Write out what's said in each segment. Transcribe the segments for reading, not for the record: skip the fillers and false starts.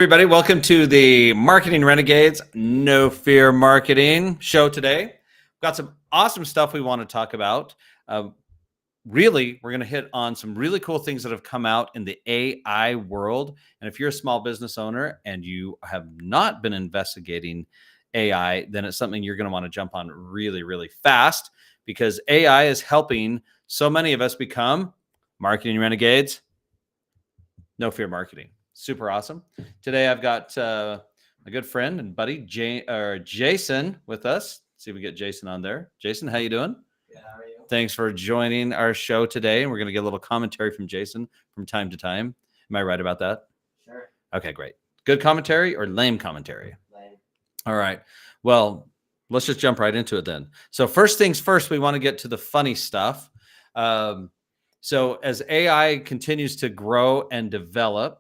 Everybody, welcome to the Marketing Renegades No Fear Marketing show today. We've got some awesome stuff we want to talk about. Really, we're going to hit on some really cool things that have come out in the AI world. And if you're a small business owner and you have not been investigating AI, then it's something you're going to want to jump on really, really fast because AI is helping so many of us become marketing renegades. No Fear Marketing. Super awesome. Today I've got a good friend and buddy, Jason, with us. Let's see if we get Jason on there. Jason, how you doing? Good, how are you? Thanks for joining our show today. And we're going to get a little commentary from Jason from time to time. Am I right about that? Sure. Okay, great. Good commentary or lame commentary? Lame. All right. Well, let's just jump right into it then. So first things first, we want to get to the funny stuff. So as AI continues to grow and develop,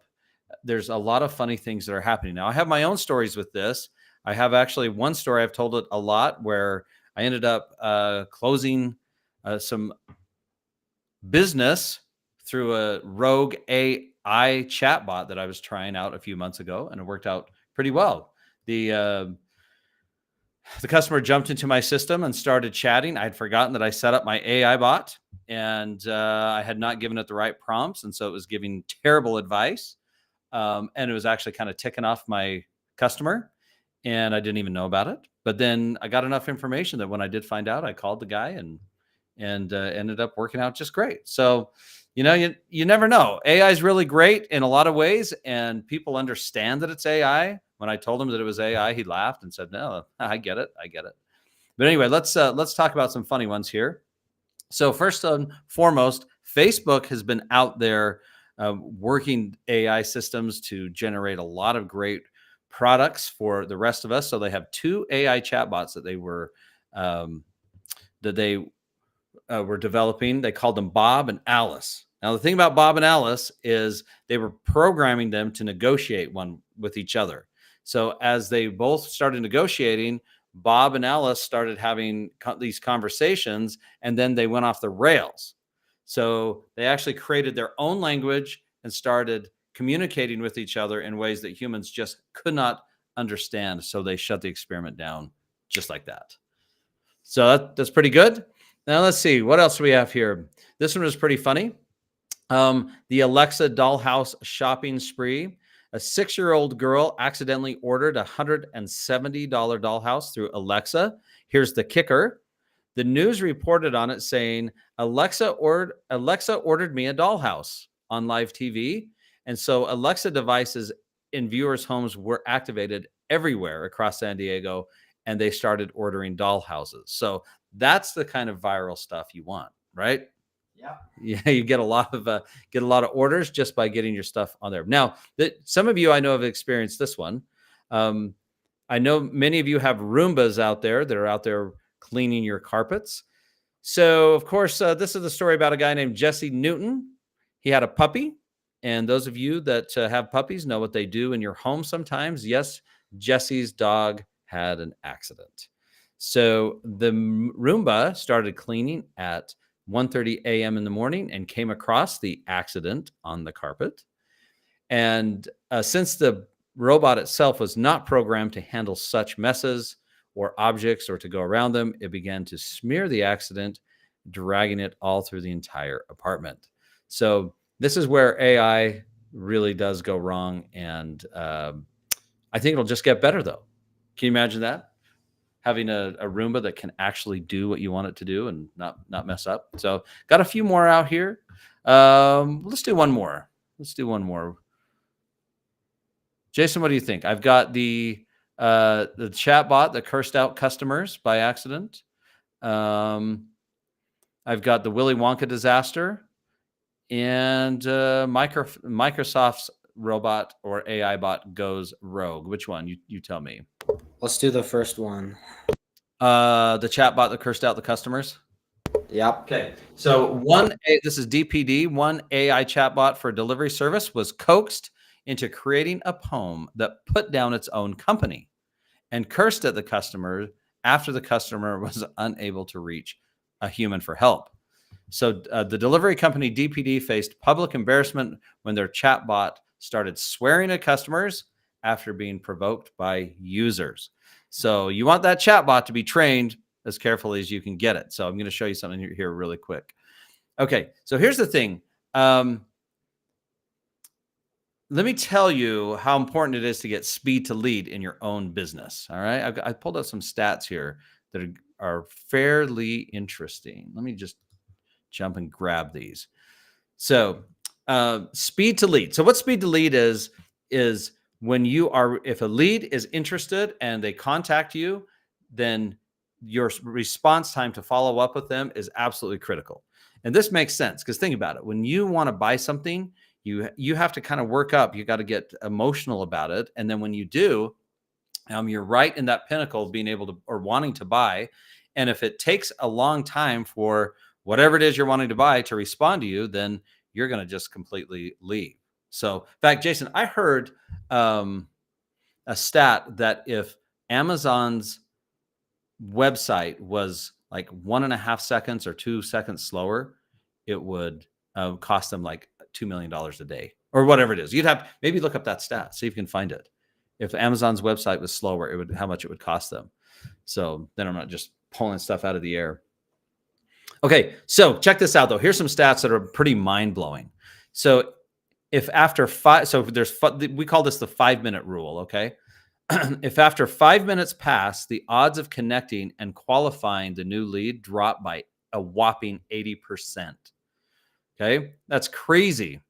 there's a lot of funny things that are happening. Now, I have my own stories with this. I have actually one story, I've told it a lot, where I ended up closing some business through a rogue AI chatbot that I was trying out a few months ago, and it worked out pretty well. The customer jumped into my system and started chatting. I'd forgotten that I set up my AI bot, and I had not given it the right prompts, and so it was giving terrible advice. And it was actually kind of ticking off my customer, and I didn't even know about it. But then I got enough information that when I did find out, I called the guy and ended up working out just great. So, you never know. AI is really great in a lot of ways, and people understand that it's AI. When I told him that it was AI, he laughed and said, "No, I get it. I get it." But anyway, let's talk about some funny ones here. So first and foremost, Facebook has been out there working AI systems to generate a lot of great products for the rest of us. So they have two AI chatbots that they were developing. They called them Bob and Alice. Now the thing about Bob and Alice is they were programming them to negotiate one with each other. So as they both started negotiating, Bob and Alice started having these conversations, and then they went off the rails. So they actually created their own language and started communicating with each other in ways that humans just could not understand. So they shut the experiment down just like that. So that's pretty good. Now let's see, what else do we have here? This one was pretty funny. The Alexa dollhouse shopping spree. A 6-year-old girl accidentally ordered a $170 dollhouse through Alexa. Here's the kicker. The news reported on it saying, Alexa ordered me a dollhouse on live TV. And so Alexa devices in viewers' homes were activated everywhere across San Diego, and they started ordering dollhouses. So that's the kind of viral stuff you want, right? Yeah, you get a lot of orders just by getting your stuff on there. Now, some of you I know have experienced this one. I know many of you have Roombas out there that are out there cleaning your carpets. So, of course, this is the story about a guy named Jesse Newton. He had a puppy, and those of you that have puppies know what they do in your home sometimes. Yes, Jesse's dog had an accident. So the Roomba started cleaning at 1:30 a.m. in the morning and came across the accident on the carpet. And since the robot itself was not programmed to handle such messes or objects or to go around them, it began to smear the accident, dragging it all through the entire apartment. So this is where AI really does go wrong. And I think it'll just get better, though. Can you imagine that? Having a Roomba that can actually do what you want it to do and not mess up. So got a few more out here. Let's do one more. Jason, what do you think? I've got the chatbot that cursed out customers by accident. I've got the Willy Wonka disaster, and Microsoft's robot or AI bot goes rogue. Which one? You tell me. Let's do the first one. The chatbot that cursed out the customers. Yep. Okay. So this is DPD. One AI chatbot for delivery service was coaxed into creating a poem that put down its own company and cursed at the customer after the customer was unable to reach a human for help. So the delivery company DPD faced public embarrassment when their chatbot started swearing at customers after being provoked by users. So you want that chatbot to be trained as carefully as you can get it. So I'm going to show you something here really quick. Okay, so here's the thing. Let me tell you how important it is to get speed to lead in your own business. All right, I pulled up some stats here that are fairly interesting. Let me just jump and grab these. So, speed to lead. So, what speed to lead is when if a lead is interested and they contact you, then your response time to follow up with them is absolutely critical. And this makes sense because think about it. When you want to buy something, you have to kind of work up. You got to get emotional about it, and then when you do, you're right in that pinnacle of being able to or wanting to buy. And if it takes a long time for whatever it is you're wanting to buy to respond to you, then you're going to just completely leave. So, in fact, Jason, I heard a stat that if Amazon's website was like 1.5 seconds or 2 seconds slower, it would cost them like $2 million a day or whatever it is. You'd have maybe look up that stat, see if you can find it. If Amazon's website was slower, how much it would cost them. So then I'm not just pulling stuff out of the air. Okay, so check this out though. Here's some stats that are pretty mind blowing. So if after we call this the 5-minute rule. Okay, if after 5 minutes pass, the odds of connecting and qualifying the new lead drop by a whopping 80%. Okay, that's crazy.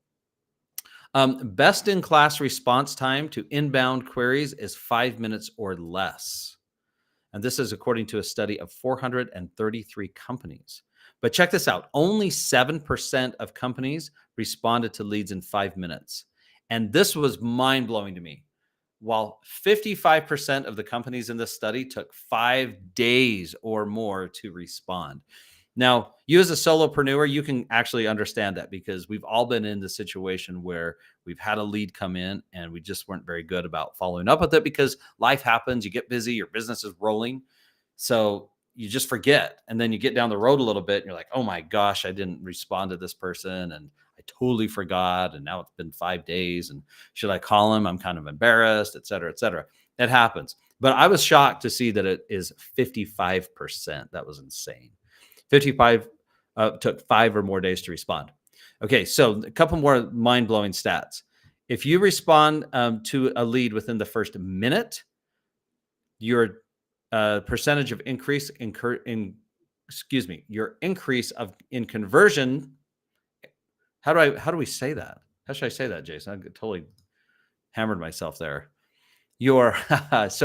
Best in class response time to inbound queries is 5 minutes or less. And this is according to a study of 433 companies. But check this out. Only 7% of companies responded to leads in 5 minutes. And this was mind blowing to me. While 55% of the companies in this study took 5 days or more to respond. Now, you as a solopreneur, you can actually understand that because we've all been in the situation where we've had a lead come in and we just weren't very good about following up with it because life happens, you get busy, your business is rolling. So you just forget. And then you get down the road a little bit and you're like, oh my gosh, I didn't respond to this person and I totally forgot. And now it's been 5 days. And should I call him? I'm kind of embarrassed, et cetera, et cetera. It happens. But I was shocked to see that it is 55%. That was insane. 55 took 5 or more days to respond. Okay, so a couple more mind-blowing stats. If you respond to a lead within the first minute, your percentage of increase in conversion. How do we say that? How should I say that, Jason? I totally hammered myself there. Let's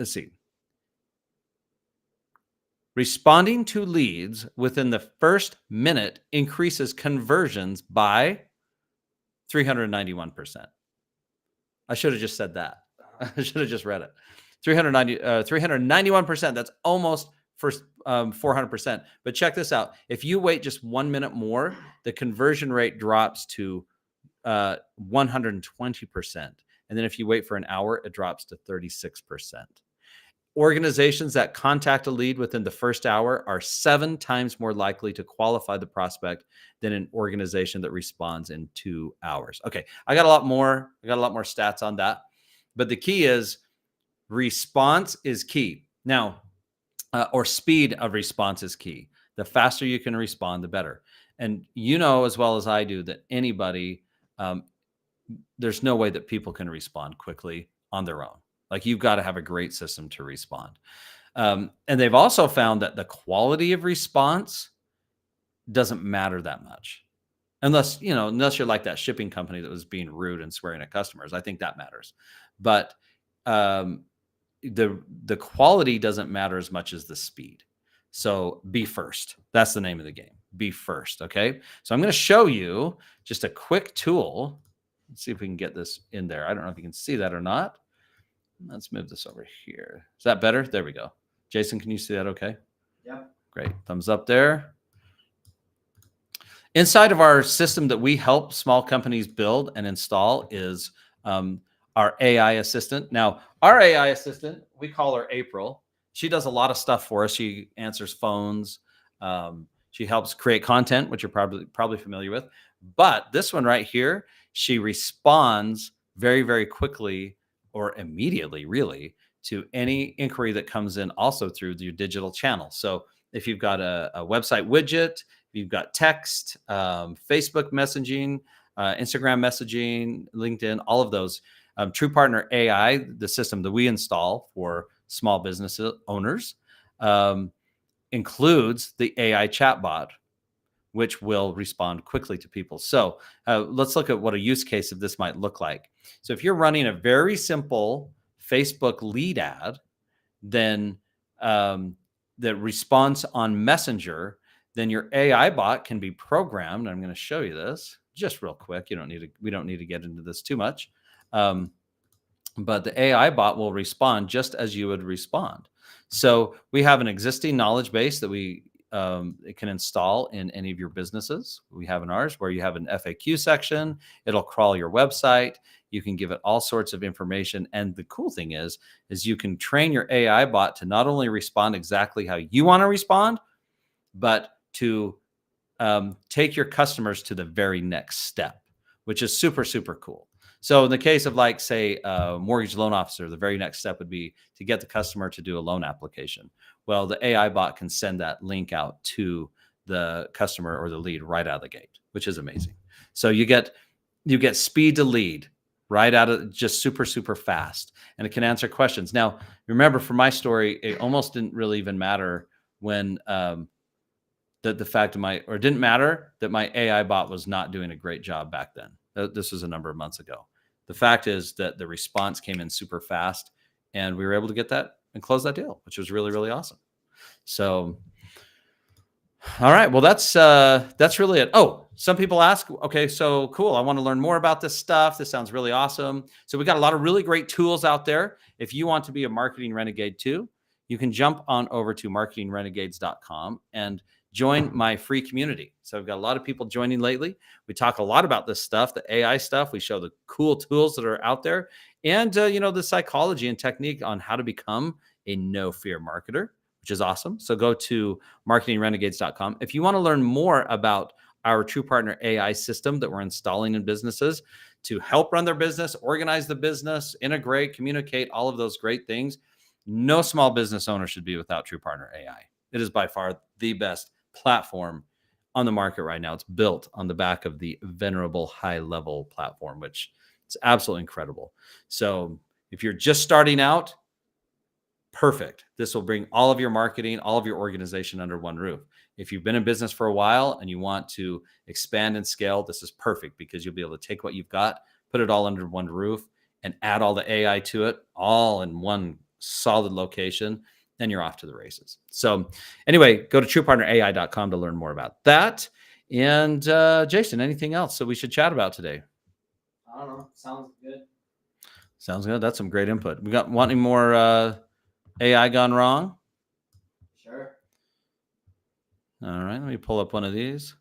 see. Responding to leads within the first minute increases conversions by 391%. I should have just said that. I should have just read it. 391%. That's almost 400%. But check this out. If you wait just 1 minute more, the conversion rate drops to 120%. And then if you wait for an hour, it drops to 36%. Organizations that contact a lead within the first hour are 7 times more likely to qualify the prospect than an organization that responds in 2 hours. Okay, I got a lot more stats on that. But the key is response is key. Now, or speed of response is key. The faster you can respond, the better. And you know as well as I do that anybody, there's no way that people can respond quickly on their own. Like you've got to have a great system to respond. And they've also found that the quality of response doesn't matter that much. Unless you're like that shipping company that was being rude and swearing at customers. I think that matters. But the quality doesn't matter as much as the speed. So be first. That's the name of the game. Be first. Okay. So I'm going to show you just a quick tool. Let's see if we can get this in there. I don't know if you can see that or not. Let's move this over here. Is that better? There we go. Jason, can you see that okay? Yep. Great. Thumbs up there. Inside of our system that we help small companies build and install is our AI assistant. Now, our AI assistant, we call her April. She does a lot of stuff for us. She answers phones. She helps create content, which you're probably familiar with. But this one right here, she responds very, very quickly or immediately, really, to any inquiry that comes in also through your digital channel. So if you've got a website widget, if you've got text, Facebook messaging, Instagram messaging, LinkedIn, all of those. True Partner AI, the system that we install for small business owners, includes the AI chatbot, which will respond quickly to people. So let's look at what a use case of this might look like. So if you're running a very simple Facebook lead ad, then the response on Messenger, then your AI bot can be programmed. I'm going to show you this just real quick. We don't need to get into this too much. But the AI bot will respond just as you would respond. So we have an existing knowledge base that it can install in any of your businesses. We have in ours where you have an FAQ section. It'll crawl your website. You can give it all sorts of information. And the cool thing is you can train your AI bot to not only respond exactly how you want to respond, but to take your customers to the very next step, which is super, super cool. So in the case of, like, say, a mortgage loan officer, the very next step would be to get the customer to do a loan application. Well, the AI bot can send that link out to the customer or the lead right out of the gate, which is amazing. So you get speed to lead right out of just super, super fast, and it can answer questions. Now, remember, for my story, it almost didn't really even matter when it didn't matter that my AI bot was not doing a great job back then. This was a number of months ago. The fact is that the response came in super fast, and we were able to get that and close that deal, which was really, really awesome. So, all right, well, that's really it. Oh, some people ask, okay, so cool, I want to learn more about this stuff. This sounds really awesome. So we got a lot of really great tools out there. If you want to be a marketing renegade too, you can jump on over to marketingrenegades.com and join my free community. So I've got a lot of people joining lately. We talk a lot about this stuff, the AI stuff. We show the cool tools that are out there, and the psychology and technique on how to become a no fear marketer, which is awesome. So go to marketingrenegades.com. If you want to learn more about our True Partner AI system that we're installing in businesses to help run their business, organize the business, integrate, communicate, all of those great things, no small business owner should be without True Partner AI. It is by far the best platform on the market right now. It's built on the back of the venerable high level platform, which is absolutely incredible. So if you're just starting out, perfect. This will bring all of your marketing, all of your organization under one roof. If you've been in business for a while and you want to expand and scale, this is perfect because you'll be able to take what you've got, put it all under one roof, and add all the AI to it, all in one solid location. Then you're off to the races. So anyway, go to truepartnerai.com to learn more about that. And Jason, anything else that we should chat about today? I don't know. Sounds good. Sounds good. That's some great input. We got wanting more AI gone wrong? Sure. All right, let me pull up one of these.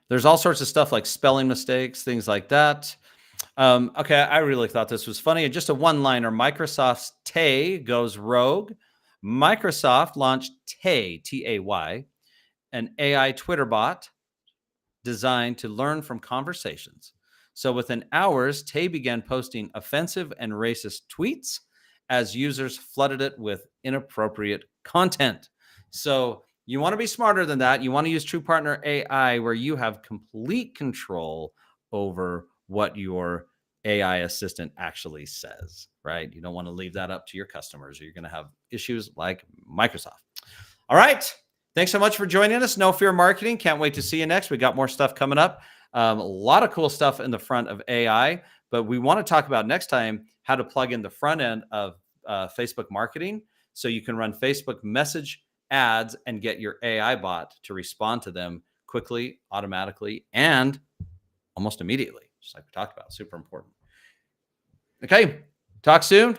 There's all sorts of stuff like spelling mistakes, things like that. Okay, I really thought this was funny. Just a one-liner. Microsoft's Tay goes rogue. Microsoft launched Tay, Tay, an AI Twitter bot designed to learn from conversations. So within hours, Tay began posting offensive and racist tweets as users flooded it with inappropriate content. So you want to be smarter than that. You want to use True Partner AI, where you have complete control over what your AI assistant actually says, right? You don't want to leave that up to your customers, or you're going to have issues like Microsoft. All right. Thanks so much for joining us. No Fear Marketing. Can't wait to see you next. We got more stuff coming up. A lot of cool stuff in the front of AI, but we want to talk about next time how to plug in the front end of Facebook marketing so you can run Facebook message ads and get your AI bot to respond to them quickly, automatically, and almost immediately, just like we talked about. Super important. Okay, talk soon.